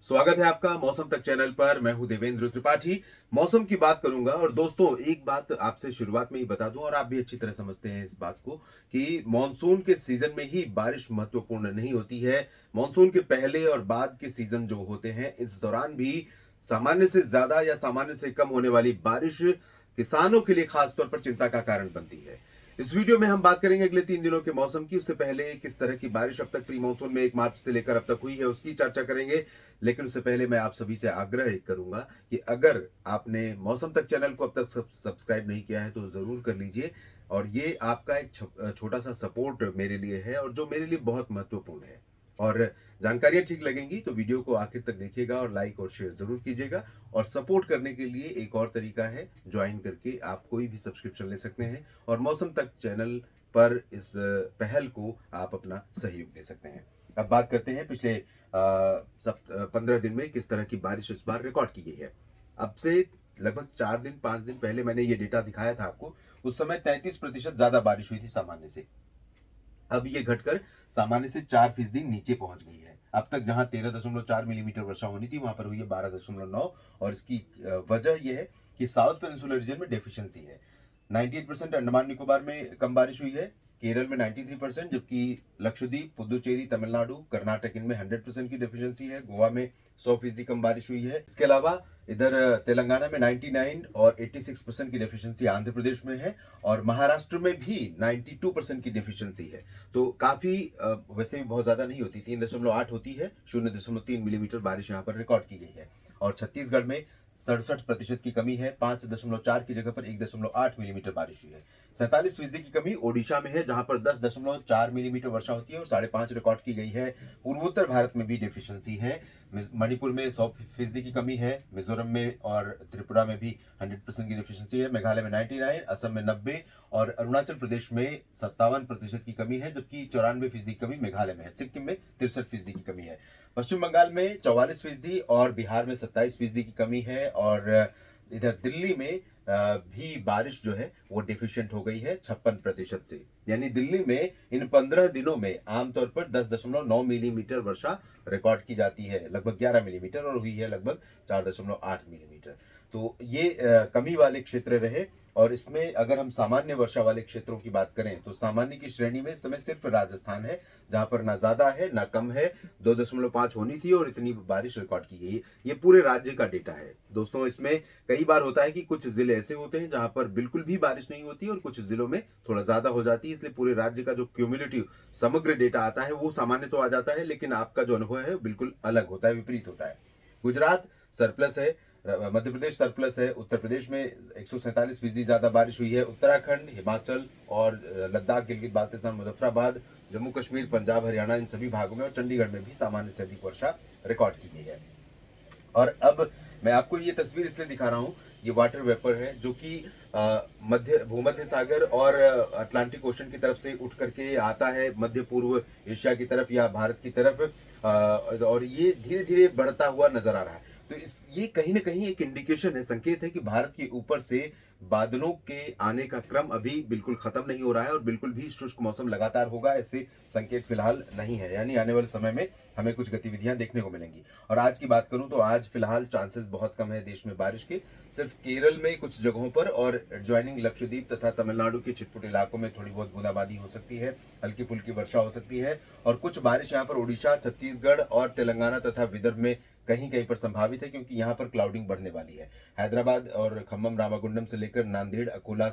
स्वागत है आपका मौसम तक चैनल पर। मैं हूं देवेंद्र त्रिपाठी। मौसम की बात करूंगा और दोस्तों एक बात आपसे शुरुआत में ही बता दूं और आप भी अच्छी तरह समझते हैं इस बात को कि मॉनसून के सीजन में ही बारिश महत्वपूर्ण नहीं होती है। मॉनसून के पहले और बाद के सीजन जो होते हैं इस दौरान भी सामान्य से ज्यादा या सामान्य से कम होने वाली बारिश किसानों के लिए खासतौर पर चिंता का कारण बनती है। इस वीडियो में हम बात करेंगे अगले 3 दिनों के मौसम की। उससे पहले किस तरह की बारिश अब तक प्री मानसून में 1 मार्च से लेकर अब तक हुई है उसकी चर्चा करेंगे। लेकिन उससे पहले मैं आप सभी से आग्रह एक करूंगा कि अगर आपने मौसम तक चैनल को अब तक सब्सक्राइब नहीं किया है तो जरूर कर लीजिए। और ये आपका एक छोटा सा सपोर्ट मेरे लिए है और जो मेरे लिए बहुत महत्वपूर्ण है। और जानकारियां ठीक लगेंगी तो वीडियो को आखिर तक देखिएगा और लाइक और शेयर जरूर कीजिएगा। और सपोर्ट करने के लिए एक और तरीका है, ज्वाइन करके आप कोई भी सब्सक्रिप्शन ले सकते हैं और मौसम तक चैनल पर इस पहल को आप अपना सहयोग दे सकते हैं। अब बात करते हैं पिछले 15 दिन में किस तरह की बारिश इस बार रिकॉर्ड की गई है। अब से लगभग 4 दिन 5 दिन पहले मैंने ये डेटा दिखाया था आपको। उस समय 33% ज्यादा बारिश हुई थी सामान्य से। अब ये घटकर सामान्य से 4% नीचे पहुंच गई है। अब तक जहां 13.4 मिलीमीटर वर्षा होनी थी वहां पर हुई है 12.9। और इसकी वजह यह है कि साउथ पेनिनसुलर रीजन में डेफिशिएंसी है। 98% अंडमान निकोबार में कम बारिश हुई है, केरल में 93%, जबकि लक्षद्वीप, पुदुचेरी, तमिलनाडु, कर्नाटक इनमें 100% की डेफिशिएंसी है। गोवा में 100% कम बारिश हुई है। इसके अलावा इधर तेलंगाना में 99 और 86% की डेफिशिएंसी आंध्र प्रदेश में है। और महाराष्ट्र में भी 92% की डेफिशिएंसी है। तो काफी वैसे भी बहुत ज्यादा नहीं होती, 3.8 होती है। 0.3 मिलीमीटर बारिश यहाँ पर रिकॉर्ड की गई है। और छत्तीसगढ़ में 67% की कमी है। 5.4 की जगह पर 1.8 मिलीमीटर बारिश हुई है। 47% की कमी ओडिशा में है जहां पर 10.4 मिलीमीटर वर्षा होती है और 5.5 रिकॉर्ड की गई है। पूर्वोत्तर भारत में भी डेफिशिएंसी है। मणिपुर में 100% की कमी है। मिजोरम में और त्रिपुरा में भी 100% की डेफिशिएंसी है। मेघालय में 99, असम में 90 और अरुणाचल प्रदेश में 57% की कमी है, जबकि 94% की कमी मेघालय में है। सिक्किम में 63% की कमी है। पश्चिम बंगाल में 44% और बिहार में 27% की कमी है। और इधर दिल्ली में भी बारिश जो है वो डिफिशियंट हो गई है 56% से। यानी दिल्ली में इन 15 दिनों में आमतौर पर 10.9 मिलीमीटर वर्षा रिकॉर्ड की जाती है, लगभग 11 मिलीमीटर, और हुई है लगभग 4.8 मिलीमीटर। तो ये कमी वाले क्षेत्र रहे। और इसमें अगर हम सामान्य वर्षा वाले क्षेत्रों की बात करें तो सामान्य की श्रेणी में इस समय सिर्फ राजस्थान है जहां पर ना ज्यादा है ना कम है। 2.5 होनी थी और इतनी बारिश रिकॉर्ड की गई। ये पूरे राज्य का डेटा है दोस्तों। इसमें कई बार होता है कि कुछ जिले ऐसे होते हैं जहां पर बिल्कुल भी बारिश नहीं होती और कुछ जिलों में थोड़ा ज्यादा हो जाती है। इसलिए पूरे राज्य का जो क्यूमुलेटिव समग्र डेटा आता है वो सामान्य तो आ जाता है, लेकिन आपका जो अनुभव है बिल्कुल अलग होता है, विपरीत होता है। गुजरात सरप्लस है, मध्य प्रदेश सरप्लस है, उत्तर प्रदेश में 147% ज्यादा बारिश हुई है। उत्तराखंड, हिमाचल और लद्दाख, गिलगित बाल्टिस्तान, मुजफ्फराबाद, जम्मू कश्मीर, पंजाब, हरियाणा, इन सभी भागों में और चंडीगढ़ में भी सामान्य से अधिक वर्षा रिकॉर्ड की गई है। और अब मैं आपको ये तस्वीर इसलिए दिखा रहा हूं, ये वाटर वेपर है जो कि मध्य भूमध्य सागर और अटलांटिक ओशन की तरफ से उठ करके आता है मध्य पूर्व एशिया की तरफ या भारत की तरफ। और ये धीरे धीरे बढ़ता हुआ नजर आ रहा है। तो इस ये कहीं ना कहीं एक इंडिकेशन है, संकेत है कि भारत के ऊपर से बादलों के आने का क्रम अभी बिल्कुल खत्म नहीं हो रहा है और बिल्कुल भी शुष्क मौसम लगातार होगा, ऐसे संकेत फिलहाल नहीं है। यानी आने वाले समय में हमें कुछ गतिविधियां देखने को मिलेंगी। और आज की बात करूं तो आज फिलहाल चांसेस बहुत कम है देश में बारिश के। सिर्फ केरल में कुछ जगहों पर और एडजॉइनिंग लक्षद्वीप तथा तमिलनाडु के छिटपुट इलाकों में थोड़ी बहुत बूंदाबांदी हो सकती है, हल्की फुल्की वर्षा हो सकती है। और कुछ बारिश यहाँ पर ओडिशा, छत्तीसगढ़ और तेलंगाना तथा विदर्भ में कहीं कहीं पर संभावित है, क्योंकि यहाँ पर क्लाउडिंग बढ़ने वाली है। हैदराबाद और खम्मम, रामागुंडम से लेकर नांदेड़, अकोला,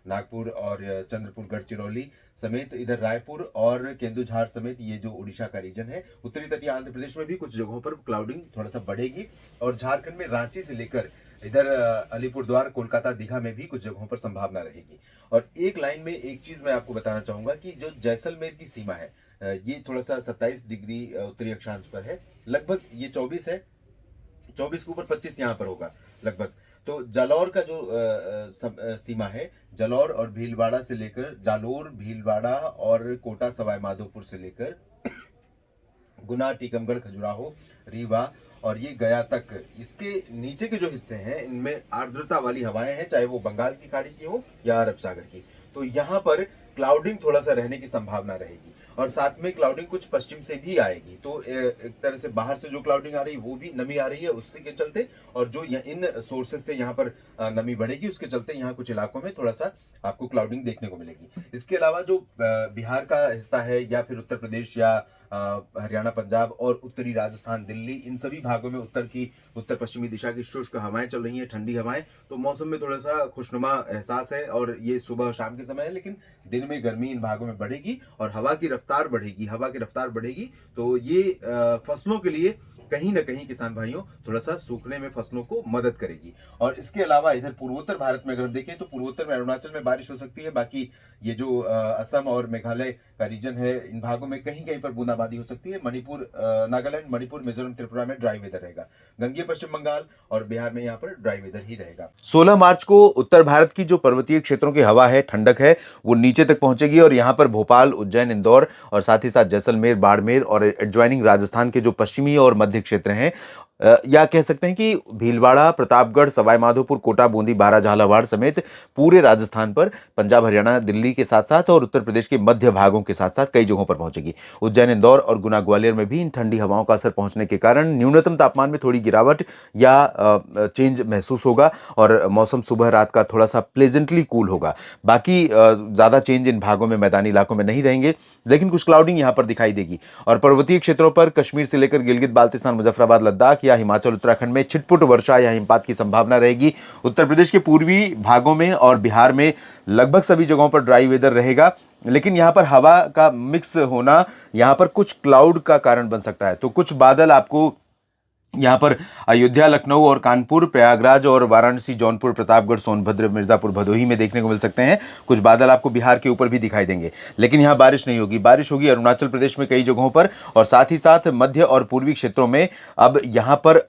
नागपुर और चंद्रपुर, गढ़चिरौली समेत इधर रायपुर और केंदुझार समेत ये जो उड़ीसा का रीजन है, उत्तरी तटीय आंध्र प्रदेश में भी कुछ जगहों पर क्लाउडिंग थोड़ा सा बढ़ेगी। और झारखंड में रांची से लेकर इधर अलीपुरद्वार, कोलकाता, दीघा में भी कुछ जगहों पर संभावना रहेगी। और एक लाइन में एक चीज मैं आपको बताना चाहूंगा कि जो जैसलमेर की सीमा है, ये थोड़ा सा 27 डिग्री उत्तरी अक्षांश पर है, लगभग ये 24 है, 24 के ऊपर 25 यहाँ पर होगा लगभग। तो जालौर का जो सीमा है, जालौर और भीलवाड़ा से लेकर, जालोर, भीलवाड़ा और कोटा सवाई माधोपुर से लेकर गुना, टीकमगढ़, खजुराहो, रीवा और ये गया तक, इसके नीचे के जो हिस्से हैं इनमें आर्द्रता वाली हवाएं हैं, चाहे वो बंगाल की खाड़ी की हो या अरब सागर की। तो यहाँ पर क्लाउडिंग थोड़ा सा रहने की संभावना रहेगी, और साथ में क्लाउडिंग कुछ पश्चिम से भी आएगी। तो एक तरह से बाहर से जो क्लाउडिंग आ रही है वो भी नमी आ रही है उससे के चलते, और जो इन सोर्सेज से यहाँ पर नमी बढ़ेगी उसके चलते यहाँ कुछ इलाकों में थोड़ा सा आपको क्लाउडिंग देखने को मिलेगी। इसके अलावा जो बिहार का हिस्सा है, या फिर उत्तर प्रदेश, या हरियाणा, पंजाब और उत्तरी राजस्थान, दिल्ली, इन सभी भागों में उत्तर पश्चिमी दिशा की शुष्क हवाएं चल रही हैं, ठंडी हवाएं। तो मौसम में थोड़ा सा खुशनुमा एहसास है, और ये सुबह और शाम के समय है, लेकिन दिन में गर्मी इन भागों में बढ़ेगी और हवा की रफ्तार बढ़ेगी। तो ये फसलों के लिए कहीं ना कहीं किसान भाइयों थोड़ा सा सूखने में फसलों को मदद करेगी। और इसके अलावा इधर पूर्वोत्तर भारत में अगर हम देखें तो पूर्वोत्तर में अरुणाचल में बारिश हो सकती है। बाकी ये जो असम और मेघालय का रीजन है, इन भागों में कहीं कहीं पर बूंदाबांदी हो सकती है। नागालैंड, मणिपुर, मिजोरम, त्रिपुरा में ड्राई वेदर रहेगा। गंगेय पश्चिम बंगाल और बिहार में यहाँ पर ड्राई वेदर ही रहेगा। 16 मार्च को उत्तर भारत की जो पर्वतीय क्षेत्रों की हवा है, ठंडक है, वो नीचे तक पहुंचेगी, और यहाँ पर भोपाल, उज्जैन, इंदौर और साथ ही साथ जैसलमेर, बाड़मेर और एडजॉइनिंग राजस्थान के जो पश्चिमी और मध्य क्षेत्र हैं, या कह सकते हैं कि भीलवाड़ा, प्रतापगढ़, सवाई माधोपुर, कोटा, बूंदी, बारां, झालावाड़ समेत पूरे राजस्थान पर, पंजाब, हरियाणा, दिल्ली के साथ साथ और उत्तर प्रदेश के मध्य भागों के साथ साथ कई जगहों पर पहुंचेगी। उज्जैन, इंदौर और गुना, ग्वालियर में भी इन ठंडी हवाओं का असर पहुंचने के कारण न्यूनतम तापमान में थोड़ी गिरावट या चेंज महसूस होगा, और मौसम सुबह रात का थोड़ा सा प्लेजेंटली कूल होगा। बाकी ज़्यादा चेंज इन भागों में, मैदानी इलाकों में नहीं रहेंगे, लेकिन कुछ क्लाउडिंग यहां पर दिखाई देगी। और पर्वतीय क्षेत्रों पर कश्मीर से लेकर गिलगित बाल्टिस्तान, मुजफ्फराबाद, लद्दाख या हिमाचल, उत्तराखंड में छिटपुट वर्षा या हिमपात की संभावना रहेगी। उत्तर प्रदेश के पूर्वी भागों में और बिहार में लगभग सभी जगहों पर ड्राई वेदर रहेगा, लेकिन यहां पर हवा का मिक्स होना यहां पर कुछ क्लाउड का कारण बन सकता है। तो कुछ बादल आपको यहाँ पर अयोध्या, लखनऊ और कानपुर, प्रयागराज और वाराणसी, जौनपुर, प्रतापगढ़, सोनभद्र, मिर्जापुर, भदोही में देखने को मिल सकते हैं। कुछ बादल आपको बिहार के ऊपर भी दिखाई देंगे, लेकिन यहाँ बारिश नहीं होगी। बारिश होगी अरुणाचल प्रदेश में कई जगहों पर, और साथ ही साथ मध्य और पूर्वी क्षेत्रों में। अब यहाँ पर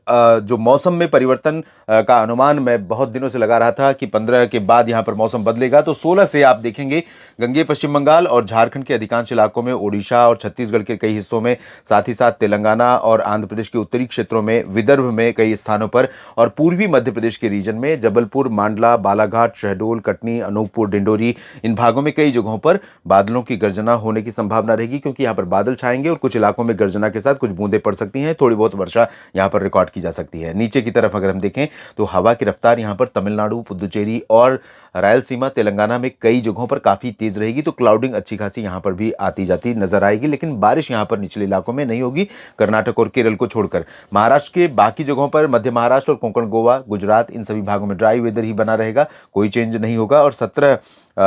जो मौसम में परिवर्तन का अनुमान मैं बहुत दिनों से लगा रहा था कि 15 के बाद यहाँ पर मौसम बदलेगा, तो 16 से आप देखेंगे गंगेय पश्चिम बंगाल और झारखंड के अधिकांश इलाकों में, ओडिशा और छत्तीसगढ़ के कई हिस्सों में, साथ ही साथ तेलंगाना और आंध्र प्रदेश के उत्तरी क्षेत्रों में, विदर्भ में कई स्थानों पर, और पूर्वी मध्य प्रदेश के रीजन में जबलपुर, मांडला, बालाघाट, शहडोल, कटनी, अनूपपुर, डिंडोरी, इन भागों में कई जगहों पर बादलों की गर्जना होने की संभावना रहेगी, क्योंकि यहां पर बादल छाएंगे और कुछ इलाकों में गर्जना के साथ कुछ बूंदें पड़ सकती हैं। थोड़ी बहुत वर्षा यहां पर रिकॉर्ड की जा सकती है। नीचे की तरफ अगर हम देखें तो हवा की रफ्तार यहां पर तमिलनाडु, पुदुचेरी और रायलसीमा, तेलंगाना में कई जगहों पर काफी तेज रहेगी। तो क्लाउडिंग अच्छी खासी यहां पर भी आती जाती नजर आएगी, लेकिन बारिश यहां पर निचले इलाकों में नहीं होगी, कर्नाटक और केरल को छोड़कर। महाराष्ट्र के बाकी जगहों पर, मध्य महाराष्ट्र और कोंकण, गोवा, गुजरात, इन सभी भागों में ड्राई वेदर ही बना रहेगा, कोई चेंज नहीं होगा। और 17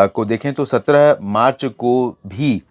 को देखें तो 17 मार्च को भी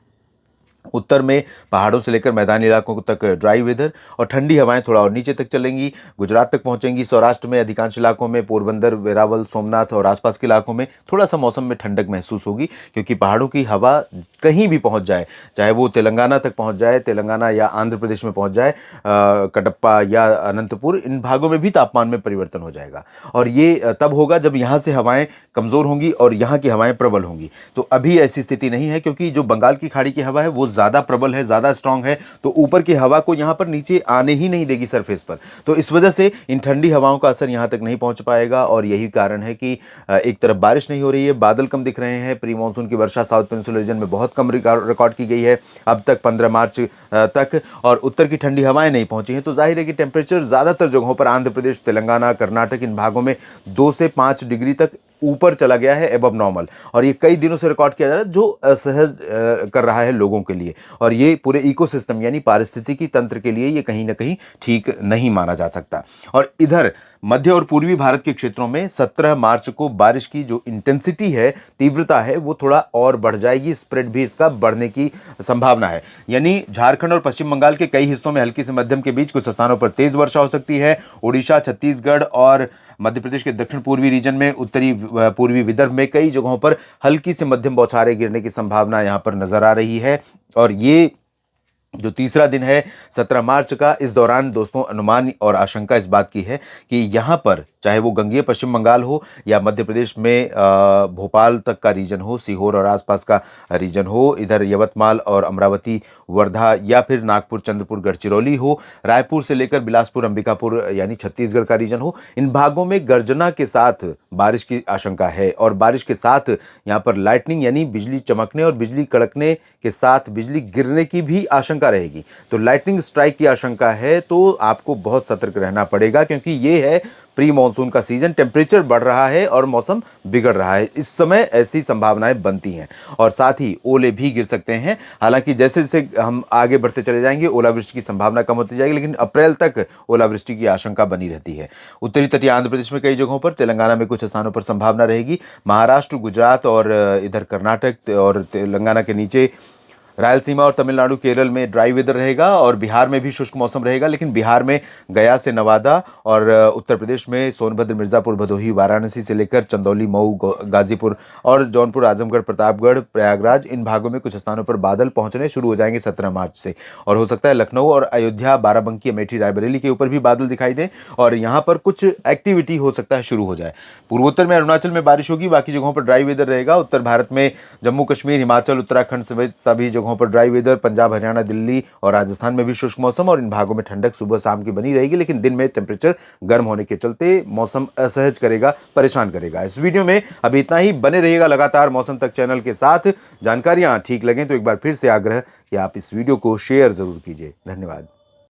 उत्तर में पहाड़ों से लेकर मैदानी इलाकों तक ड्राई वेदर, और ठंडी हवाएं थोड़ा और नीचे तक चलेंगी, गुजरात तक पहुंचेंगी। सौराष्ट्र में अधिकांश इलाकों में, पोरबंदर, वेरावल, सोमनाथ और आसपास के इलाकों में थोड़ा सा मौसम में ठंडक महसूस होगी, क्योंकि पहाड़ों की हवा कहीं भी पहुंच जाए, चाहे वो तेलंगाना तक पहुंच जाए, तेलंगाना या आंध्र प्रदेश में पहुंच जाए, कटप्पा या अनंतपुर, इन भागों में भी तापमान में परिवर्तन हो जाएगा। और ये तब होगा जब यहाँ से हवाएं कमजोर होंगी और यहाँ की हवाएं प्रबल होंगी। तो अभी ऐसी स्थिति नहीं है, क्योंकि जो बंगाल की खाड़ी की हवा है वो ज्यादा प्रबल है, ज्यादा स्ट्रांग है, तो ऊपर की हवा को यहां पर नीचे आने ही नहीं देगी सरफेस पर। तो इस वजह से इन ठंडी हवाओं का असर यहां तक नहीं पहुंच पाएगा, और यही कारण है कि एक तरफ बारिश नहीं हो रही है, बादल कम दिख रहे हैं। प्री मानसून की वर्षा साउथ पेनिनसुला रीजन में बहुत कम रिकॉर्ड की गई है अब तक, 15 मार्च तक, और उत्तर की ठंडी हवाएं नहीं पहुंची हैं। तो जाहिर है कि टेम्परेचर ज्यादातर जगहों पर, आंध्र प्रदेश, तेलंगाना, कर्नाटक, इन भागों में 2 से 5 डिग्री तक ऊपर चला गया है, एबव नॉर्मल, और ये कई दिनों से रिकॉर्ड किया जा रहा है, जो असहज कर रहा है लोगों के लिए, और ये पूरे इकोसिस्टम यानी पारिस्थितिकी तंत्र के लिए ये कहीं ना कहीं ठीक नहीं माना जा सकता। और इधर मध्य और पूर्वी भारत के क्षेत्रों में 17 मार्च को बारिश की जो इंटेंसिटी है, तीव्रता है, वो थोड़ा और बढ़ जाएगी, स्प्रेड भी इसका बढ़ने की संभावना है। यानी झारखंड और पश्चिम बंगाल के कई हिस्सों में हल्की से मध्यम के बीच, कुछ स्थानों पर तेज वर्षा हो सकती है। ओडिशा, छत्तीसगढ़ और मध्य प्रदेश के दक्षिण पूर्वी रीजन में, उत्तरी पूर्वी विदर्भ में कई जगहों पर हल्की से मध्यम बौछारें गिरने की संभावना यहां पर नजर आ रही है। और ये जो तीसरा दिन है 17 मार्च का, इस दौरान दोस्तों अनुमान और आशंका इस बात की है कि यहां पर चाहे वो गंगेय पश्चिम बंगाल हो या मध्य प्रदेश में भोपाल तक का रीजन हो, सीहोर और आसपास का रीजन हो, इधर यवतमाल और अमरावती, वर्धा या फिर नागपुर, चंद्रपुर, गढ़चिरौली हो, रायपुर से लेकर बिलासपुर, अंबिकापुर यानी छत्तीसगढ़ का रीजन हो, इन भागों में गर्जना के साथ बारिश की आशंका है। और बारिश के साथ यहाँ पर लाइटनिंग यानी बिजली चमकने और बिजली कड़कने के साथ बिजली गिरने की भी आशंका रहेगी। तो लाइटनिंग स्ट्राइक की आशंका है, तो आपको बहुत सतर्क रहना पड़ेगा, क्योंकि ये है प्री मॉनसून का सीजन। टेम्परेचर बढ़ रहा है और मौसम बिगड़ रहा है, इस समय ऐसी संभावनाएं बनती हैं और साथ ही ओले भी गिर सकते हैं। हालांकि जैसे जैसे हम आगे बढ़ते चले जाएंगे ओलावृष्टि की संभावना कम होती जाएगी, लेकिन अप्रैल तक ओलावृष्टि की आशंका बनी रहती है। उत्तरी तटीय आंध्र प्रदेश में कई जगहों पर, तेलंगाना में कुछ स्थानों पर संभावना रहेगी। महाराष्ट्र, गुजरात और इधर कर्नाटक और तेलंगाना के नीचे रायलसीमा और तमिलनाडु, केरल में ड्राई वेदर रहेगा और बिहार में भी शुष्क मौसम रहेगा। लेकिन बिहार में गया से नवादा और उत्तर प्रदेश में सोनभद्र, मिर्जापुर, भदोही, वाराणसी से लेकर चंदौली, मऊ, गाजीपुर और जौनपुर, आजमगढ़, प्रतापगढ़, प्रयागराज, इन भागों में कुछ स्थानों पर बादल पहुंचने शुरू हो जाएंगे 17 मार्च से। और हो सकता है लखनऊ और अयोध्या, बाराबंकी, अमेठी, रायबरेली के ऊपर भी बादल दिखाई दें और यहाँ पर कुछ एक्टिविटी हो सकता है शुरू हो जाए। पूर्वोत्तर में अरुणाचल में बारिश होगी, बाकी जगहों पर ड्राई वेदर रहेगा। उत्तर भारत में जम्मू कश्मीर, हिमाचल, उत्तराखंड समेत सभी जगहों पर ड्राई वेदर। पंजाब, हरियाणा, दिल्ली और राजस्थान में भी शुष्क मौसम और इन भागों में ठंडक सुबह शाम की बनी रहेगी, लेकिन दिन में टेम्परेचर गर्म होने के चलते मौसम असहज करेगा, परेशान करेगा। इस वीडियो में अभी इतना ही। बने रहिएगा लगातार मौसम तक चैनल के साथ। जानकारियां ठीक लगें तो एक बार फिर से आग्रह कि आप इस वीडियो को शेयर जरूर कीजिए। धन्यवाद।